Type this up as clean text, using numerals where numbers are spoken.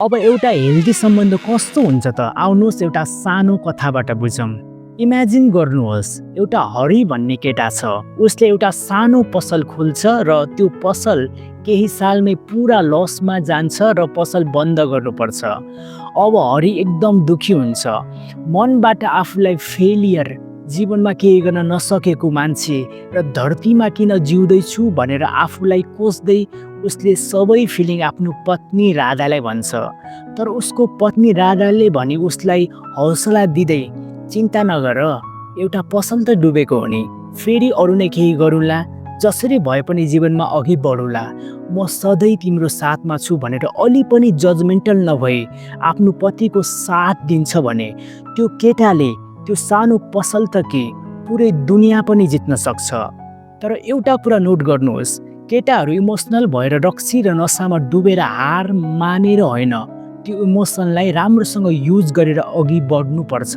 अब एउटा हेल्दी सम्बन्ध कस्तो हुन्छ त आउनुहोस् एउटा सानो कथाबाट बुझौँ। इमेजिन गर्नुहोस् एउटा हरि भन्ने केटा छ। उसले एउटा सानो पसल खोल्छ र त्यो पसल केही सालमै पुरा लसमा जान्छ र पसल बन्द गर्नुपर्छ। अब हरि एकदम दुखी हुन्छ। मनबाट आफूलाई फेलियर, जीवनमा केही गर्न नसकेको मान्छे र धरतीमा किन जिउँदैछु भनेर आफूलाई कोस्दै उसले सबै फिलिङ आफ्नो पत्नी राधालाई भन्छ। तर उसको पत्नी राधाले भने उसलाई हौसला दिँदै, चिन्ता नगर, एउटा पसल त डुबेको हो नि, फेरि अरू नै केही गरौँला, जसरी भए पनि जीवनमा अघि बढौँला, म सधैँ तिम्रो साथमा छु भनेर अलि पनि जजमेन्टल नभई आफ्नो पतिको साथ दिन्छ भने त्यो केटाले त्यो सानो पसल त के पुरै दुनियाँ पनि जित्न सक्छ। तर एउटा कुरा नोट गर्नुहोस्, केटाहरू इमोसनल भएर रक्सी र नसामा डुबेर हार मानेर होइन, त्यो इमोसनलाई राम्रोसँग युज गरेर अघि बढ्नुपर्छ।